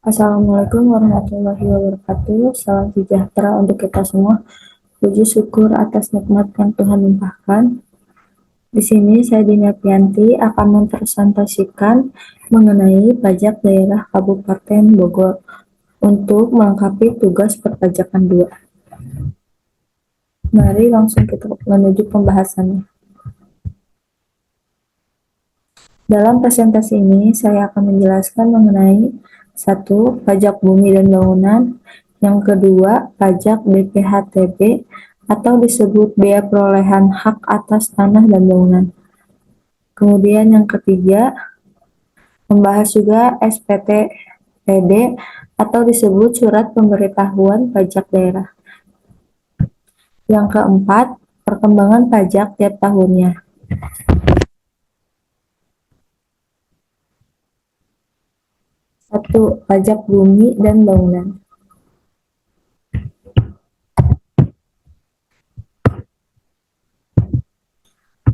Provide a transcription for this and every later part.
Assalamualaikum warahmatullahi wabarakatuh. Salam sejahtera untuk kita semua. Puji syukur atas nikmat yang Tuhan limpahkan. Di sini saya Dina Pianti akan mempresentasikan mengenai pajak daerah Kabupaten Bogor untuk melengkapi tugas perpajakan 2. Mari langsung kita menuju pembahasannya. Dalam presentasi ini, saya akan menjelaskan mengenai 1. Pajak bumi dan bangunan. Yang kedua, pajak BPHTB atau disebut Bea Perolehan Hak Atas Tanah dan Bangunan. Kemudian yang ketiga, membahas juga SPT-PD atau disebut Surat Pemberitahuan Pajak Daerah. Yang keempat, perkembangan pajak tiap tahunnya. 1. Pajak bumi dan bangunan.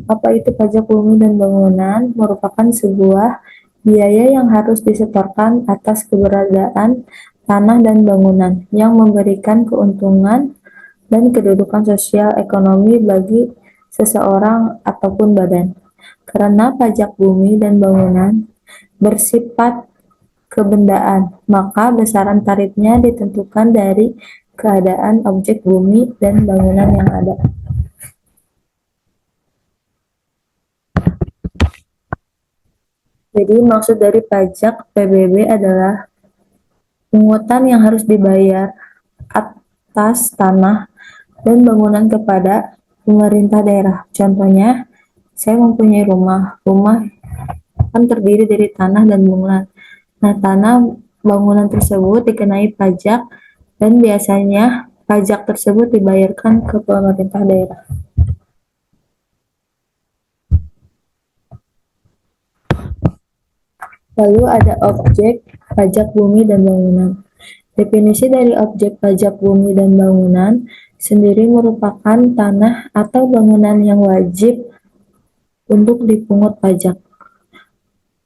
Apa itu pajak bumi dan bangunan? Merupakan sebuah biaya yang harus disetorkan atas keberadaan tanah dan bangunan yang memberikan keuntungan dan kedudukan sosial ekonomi bagi seseorang ataupun badan. Karena pajak bumi dan bangunan bersifat kebendaan, maka besaran tarifnya ditentukan dari keadaan objek bumi dan bangunan yang ada. Jadi maksud dari pajak PBB adalah pungutan yang harus dibayar atas tanah dan bangunan kepada pemerintah daerah. Contohnya, saya mempunyai rumah. Rumah kan terdiri dari tanah dan bangunan. Nah, tanah bangunan tersebut dikenai pajak dan biasanya pajak tersebut dibayarkan ke pemerintah daerah. Lalu ada objek pajak bumi dan bangunan. Definisi dari objek pajak bumi dan bangunan sendiri merupakan tanah atau bangunan yang wajib untuk dipungut pajak.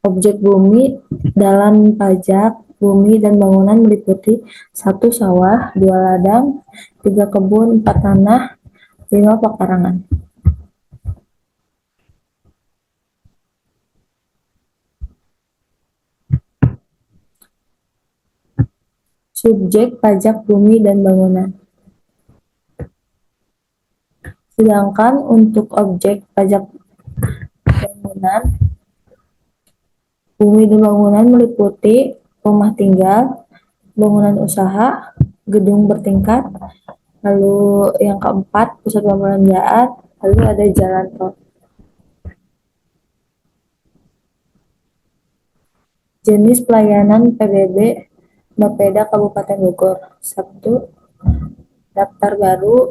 Objek bumi dalam pajak bumi dan bangunan meliputi 1. Sawah, 2. Ladang, 3. Kebun, 4. Tanah, 5. Pekarangan. Subjek pajak bumi dan bangunan. Sedangkan untuk objek pajak bangunan, bumi dan bangunan meliputi rumah tinggal, bangunan usaha, gedung bertingkat, lalu yang keempat pusat perbelanjaan, lalu ada jalan tol. Jenis pelayanan PBB Bapeda Kabupaten Bogor. 1. Daftar baru,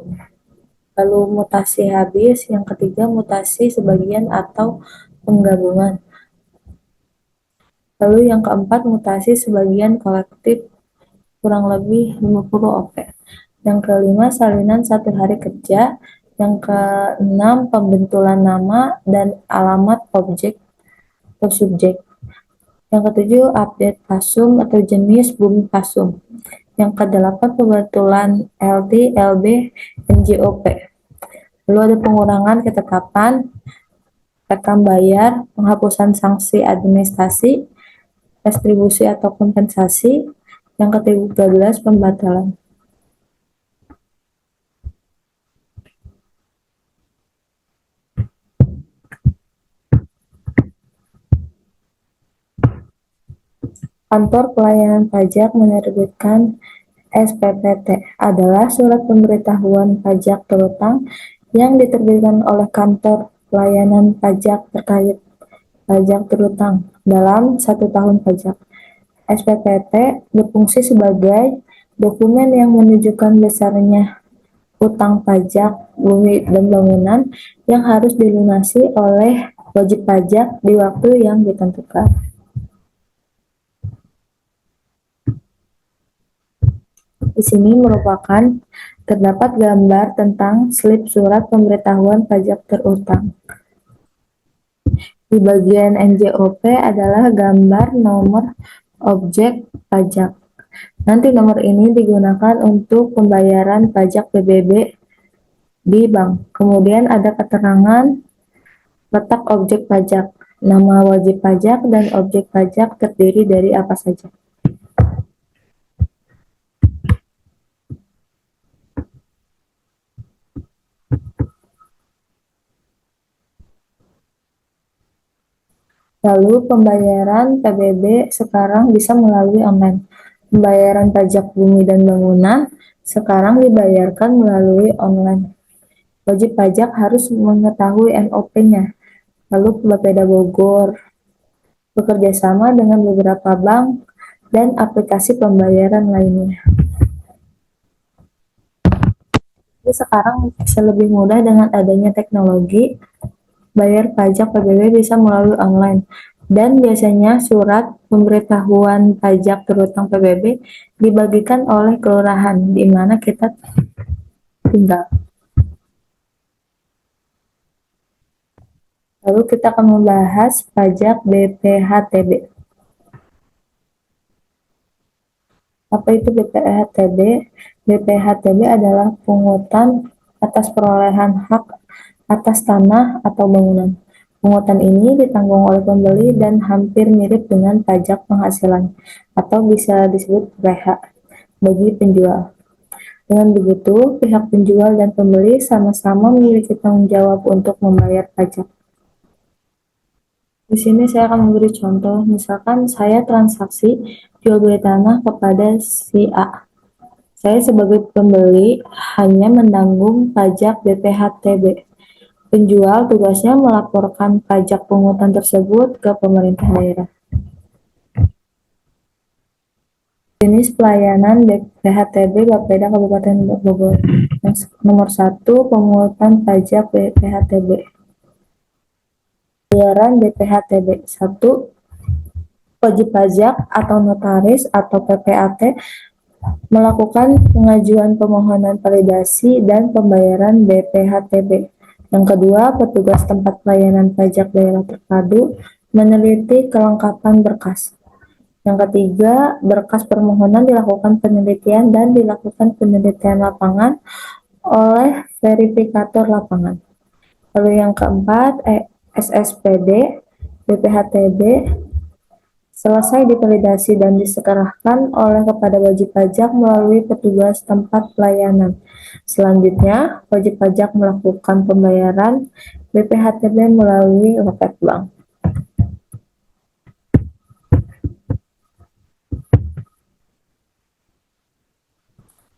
lalu mutasi habis, yang ketiga mutasi sebagian atau penggabungan. Lalu yang keempat mutasi sebagian kolektif kurang lebih 50 OP. Yang kelima salinan 1 hari kerja. Yang keenam pembentulan nama dan alamat objek atau subjek. Yang ketujuh update pasum atau jenis bumi pasum. Yang kedelapan pembentulan LD, LB, NJOP. Lalu ada pengurangan ketetapan, rekam bayar, penghapusan sanksi administrasi, restribusi atau kompensasi. Yang ke-13 pembatalan. Kantor Pelayanan Pajak menerbitkan SPPT adalah surat pemberitahuan pajak terutang yang diterbitkan oleh Kantor Pelayanan Pajak terkait pajak terutang dalam 1 tahun pajak. SPPT berfungsi sebagai dokumen yang menunjukkan besarnya utang pajak bumi dan bangunan yang harus dilunasi oleh wajib pajak di waktu yang ditentukan. Di sini terdapat gambar tentang slip surat pemberitahuan pajak terutang. Di bagian NJOP adalah gambar nomor objek pajak. Nanti nomor ini digunakan untuk pembayaran pajak PBB di bank. Kemudian ada keterangan letak objek pajak. Nama wajib pajak dan objek pajak terdiri dari apa saja. Lalu pembayaran PBB sekarang bisa melalui online. Pembayaran pajak bumi dan bangunan sekarang dibayarkan melalui online. Wajib pajak harus mengetahui NOP-nya. Lalu Bapeda Bogor bekerja sama dengan beberapa bank dan aplikasi pembayaran lainnya. Jadi sekarang bisa lebih mudah dengan adanya teknologi. Bayar pajak PBB bisa melalui online, dan biasanya surat pemberitahuan pajak terutang PBB dibagikan oleh kelurahan di mana kita tinggal. Lalu kita akan membahas pajak BPHTB. Apa itu BPHTB? BPHTB adalah pungutan atas perolehan hak atas tanah atau bangunan. Pungutan ini ditanggung oleh pembeli dan hampir mirip dengan pajak penghasilan atau bisa disebut PPh bagi penjual. Dengan begitu, pihak penjual dan pembeli sama-sama memiliki tanggung jawab untuk membayar pajak. Di sini saya akan memberi contoh, misalkan saya transaksi jual beli tanah kepada si A. Saya sebagai pembeli hanya menanggung pajak BPHTB. Penjual tugasnya melaporkan pajak pungutan tersebut ke pemerintah daerah. Jenis pelayanan BPHTB Bapeda Kabupaten Bogor. Yang nomor 1, pemungutan pajak BPHTB. Bayaran BPHTB 1. Wajib pajak atau notaris atau PPAT melakukan pengajuan permohonan validasi dan pembayaran BPHTB. Yang kedua, petugas tempat pelayanan pajak daerah terpadu meneliti kelengkapan berkas. Yang ketiga, berkas permohonan dilakukan penelitian dan dilakukan penelitian lapangan oleh verifikator lapangan. Lalu yang keempat, SSPD, BPHTB selesai divalidasi dan diserahkan oleh kepada wajib pajak melalui petugas tempat pelayanan. Selanjutnya, wajib pajak melakukan pembayaran BPHTB melalui loket bank.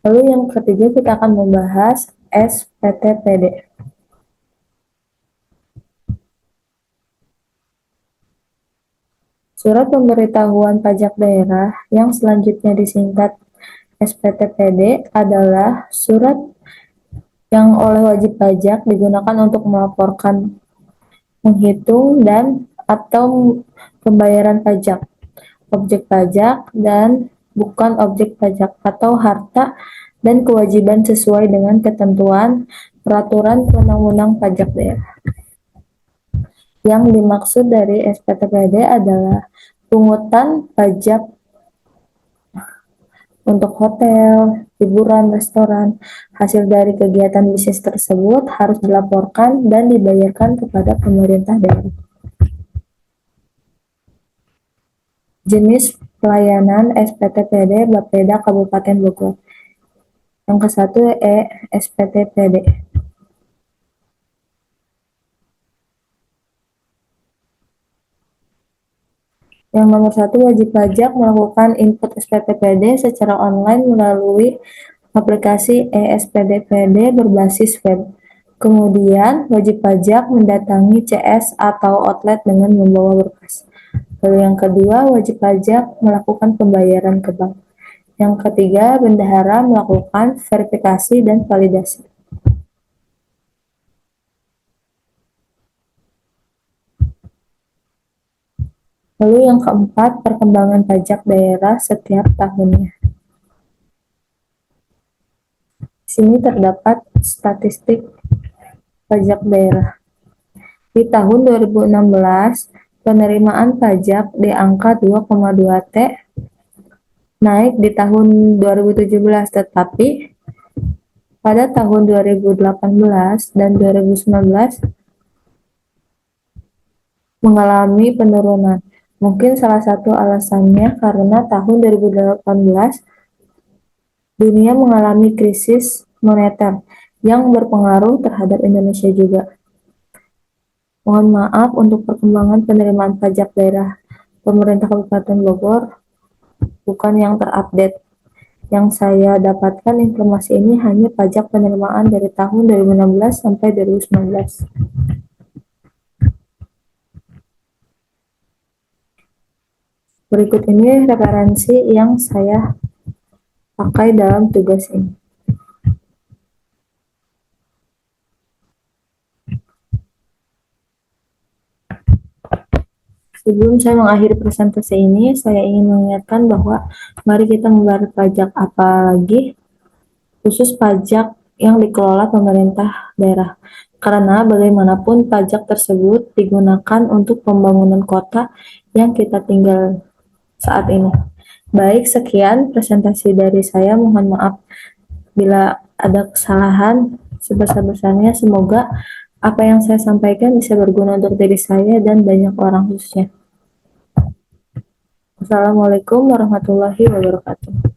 Lalu yang ketiga kita akan membahas SPTPD. Surat pemberitahuan pajak daerah yang selanjutnya disingkat SPTPD adalah surat yang oleh wajib pajak digunakan untuk melaporkan, menghitung, dan atau pembayaran pajak, objek pajak, dan bukan objek pajak, atau harta dan kewajiban sesuai dengan ketentuan peraturan undang-undang pajak daerah. Yang dimaksud dari SPTPD adalah pungutan pajak untuk hotel, hiburan, restoran. Hasil dari kegiatan bisnis tersebut harus dilaporkan dan dibayarkan kepada pemerintah daerah. Jenis pelayanan SPTPD Bapeda Kabupaten Bogor. Yang ke satu SPTPD. Yang nomor 1, wajib pajak melakukan input SPTPD secara online melalui aplikasi eSPTPD berbasis web. Kemudian, wajib pajak mendatangi CS atau outlet dengan membawa berkas. Lalu yang kedua, wajib pajak melakukan pembayaran ke bank. Yang ketiga, bendahara melakukan verifikasi dan validasi. Lalu yang keempat, perkembangan pajak daerah setiap tahunnya. Di sini terdapat statistik pajak daerah. Di tahun 2016, penerimaan pajak di angka 2,2 T naik di tahun 2017, tetapi pada tahun 2018 dan 2019 mengalami penurunan. Mungkin salah satu alasannya karena tahun 2018 dunia mengalami krisis moneter yang berpengaruh terhadap Indonesia juga. Mohon maaf untuk perkembangan penerimaan pajak daerah pemerintah Kabupaten Bogor bukan yang terupdate. Yang saya dapatkan informasi ini hanya pajak penerimaan dari tahun 2016 sampai 2019. Berikut ini referensi yang saya pakai dalam tugas ini. Sebelum saya mengakhiri presentasi ini, saya ingin mengingatkan bahwa mari kita membayar pajak, apalagi khusus pajak yang dikelola pemerintah daerah. Karena bagaimanapun pajak tersebut digunakan untuk pembangunan kota yang kita tinggal saat ini. Baik, sekian presentasi dari saya. Mohon maaf bila ada kesalahan sebesar-besarnya. Semoga apa yang saya sampaikan bisa berguna untuk diri saya dan banyak orang khususnya. Assalamualaikum warahmatullahi wabarakatuh.